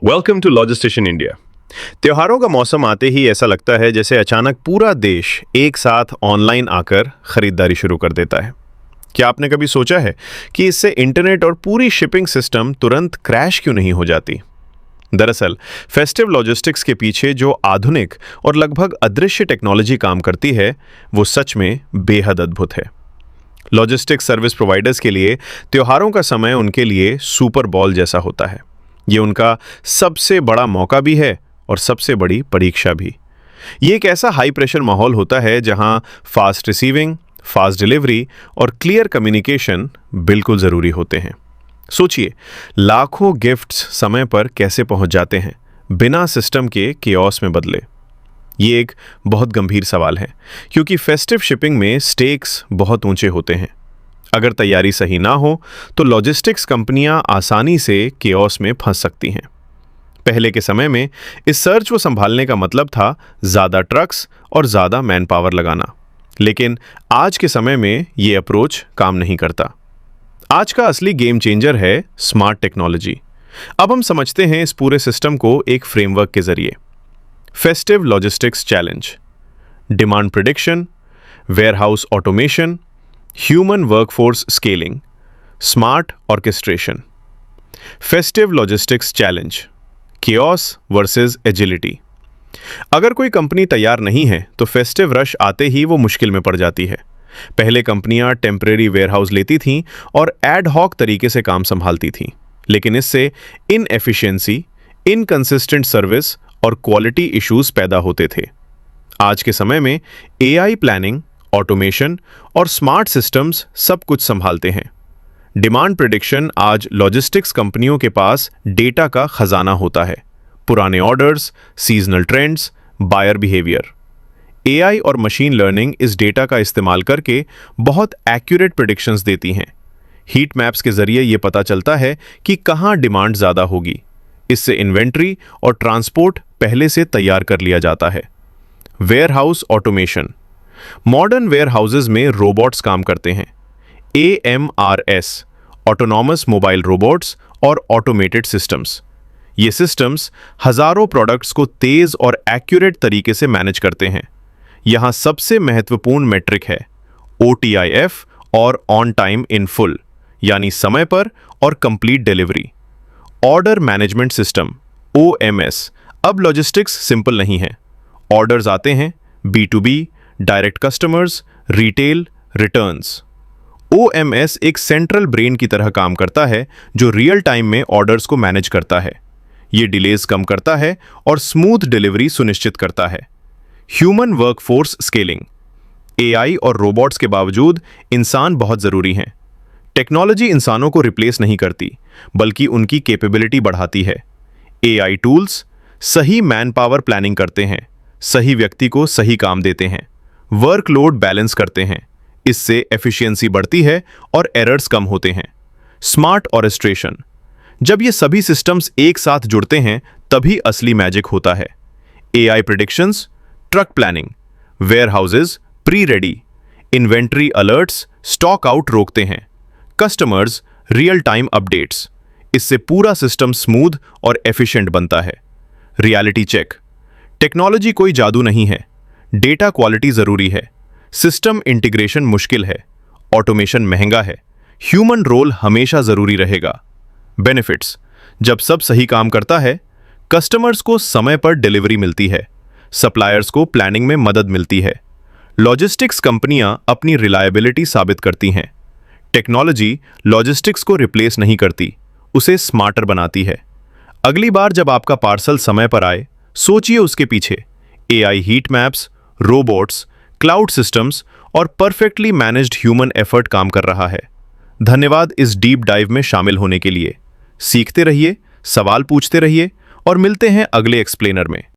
Welcome to लॉजिस्टिशियन India. त्योहारों का मौसम आते ही ऐसा लगता है जैसे अचानक पूरा देश एक साथ ऑनलाइन आकर खरीदारी शुरू कर देता है। क्या आपने कभी सोचा है कि इससे इंटरनेट और पूरी शिपिंग सिस्टम तुरंत क्रैश क्यों नहीं हो जाती? दरअसल फेस्टिव लॉजिस्टिक्स के पीछे जो आधुनिक और लगभग अदृश्य टेक्नोलॉजी काम करती है वो सच में बेहद अद्भुत है। लॉजिस्टिक्स सर्विस प्रोवाइडर्स के लिए त्योहारों का समय उनके लिए सुपर बॉल जैसा होता है। ये उनका सबसे बड़ा मौका भी है और सबसे बड़ी परीक्षा भी। ये एक ऐसा हाई प्रेशर माहौल होता है जहां फास्ट रिसीविंग, फास्ट डिलीवरी और क्लियर कम्युनिकेशन बिल्कुल ज़रूरी होते हैं। सोचिए, लाखों गिफ्ट्स समय पर कैसे पहुंच जाते हैं बिना सिस्टम के केओस में बदले। ये एक बहुत गंभीर सवाल है क्योंकि फेस्टिव शिपिंग में स्टेक्स बहुत ऊंचे होते हैं। अगर तैयारी सही ना हो तो लॉजिस्टिक्स कंपनियां आसानी से केओस में फंस सकती हैं। पहले के समय में इस सर्च को संभालने का मतलब था ज़्यादा ट्रक्स और ज़्यादा मैन पावर लगाना, लेकिन आज के समय में ये अप्रोच काम नहीं करता। आज का असली गेम चेंजर है स्मार्ट टेक्नोलॉजी। अब हम समझते हैं इस पूरे सिस्टम को एक फ्रेमवर्क के जरिए। Festive logistics challenge, demand prediction, warehouse automation, human workforce scaling, smart orchestration. Festive logistics challenge, chaos versus agility. अगर कोई कंपनी तैयार नहीं है तो फेस्टिव रश आते ही वो मुश्किल में पड़ जाती है। पहले कंपनियां टेम्परेरी वेयरहाउस लेती थीं और एड हॉक तरीके से काम संभालती थीं, लेकिन इससे इनएफिशिएंसी, इनकंसिस्टेंट सर्विस और क्वालिटी इश्यूज पैदा होते थे। आज के समय में एआई प्लानिंग, ऑटोमेशन और स्मार्ट सिस्टम्स सब कुछ संभालते हैं। डिमांड प्रिडिक्शन आज लॉजिस्टिक्स कंपनियों के पास डेटा का खजाना होता है। पुराने orders, seasonal trends, buyer behaviour. AI और मशीन लर्निंग इस डेटा का इस्तेमाल करके बहुत एक्यूरेट प्रिडिक्शंस देती हैं। हीट मैप्स के जरिए ये पता चलता है कि कहाँ डिमांड ज़्यादा होगी। इससे इन्वेंट्री और ट्रांसपोर्ट पहले से तैयार कर लिया जाता है। Warehouse automation. मॉडर्न वेयरहाउसेज में रोबोट्स काम करते हैं। AMRS, ऑटोनॉमस मोबाइल रोबोट्स और ऑटोमेटेड सिस्टम्स। ये सिस्टम्स हजारों प्रोडक्ट्स को तेज और एक्यूरेट तरीके से मैनेज करते हैं। यहाँ सबसे महत्वपूर्ण मेट्रिक है OTIF और ऑन टाइम इन फुल, यानी समय पर और complete delivery. Order management system OMS। अब लॉजिस्टिक्स सिंपल नहीं है। ऑर्डर्स आते हैं B2B, direct customers, retail, returns. OMS एक सेंट्रल ब्रेन की तरह काम करता है जो रियल टाइम में ऑर्डर्स को मैनेज करता है। ये डिलेज कम करता है और स्मूथ डिलीवरी सुनिश्चित करता है। Human workforce scaling. AI और रोबोट्स के बावजूद इंसान बहुत ज़रूरी हैं। टेक्नोलॉजी इंसानों को रिप्लेस नहीं करती, बल्कि उनकी कैपेबिलिटी बढ़ाती है। AI टूल्स सही मैन पावर प्लानिंग करते हैं, सही व्यक्ति को सही काम देते हैं, वर्कलोड बैलेंस करते हैं। इससे एफिशिएंसी बढ़ती है और एरर्स कम होते हैं। Smart orchestration. जब ये सभी सिस्टम्स एक साथ जुड़ते हैं तभी असली मैजिक होता है। AI predictions, truck planning, warehouses pre ready, inventory alerts stock out रोकते हैं, कस्टमर्स रियल टाइम अपडेट्स। इससे पूरा सिस्टम स्मूथ और एफिशिएंट बनता है। Reality check. टेक्नोलॉजी कोई जादू नहीं है, डेटा क्वालिटी जरूरी है। सिस्टम इंटीग्रेशन मुश्किल है, ऑटोमेशन महंगा है, ह्यूमन रोल हमेशा जरूरी रहेगा। बेनिफिट्स। जब सब सही काम करता है, कस्टमर्स को समय पर डिलीवरी मिलती है, सप्लायर्स को प्लानिंग में मदद मिलती है, लॉजिस्टिक्स कंपनियां अपनी रिलायबिलिटी साबित करती हैं। टेक्नोलॉजी लॉजिस्टिक्स को रिप्लेस नहीं करती, उसे स्मार्टर बनाती है। अगली बार जब आपका पार्सल समय पर आए, सोचिए उसके पीछे AI heat maps, robots, cloud systems और परफेक्टली मैनेज्ड ह्यूमन एफर्ट काम कर रहा है। धन्यवाद इस डीप डाइव में शामिल होने के लिए। सीखते रहिए, सवाल पूछते रहिए और मिलते हैं अगले एक्सप्लेनर में।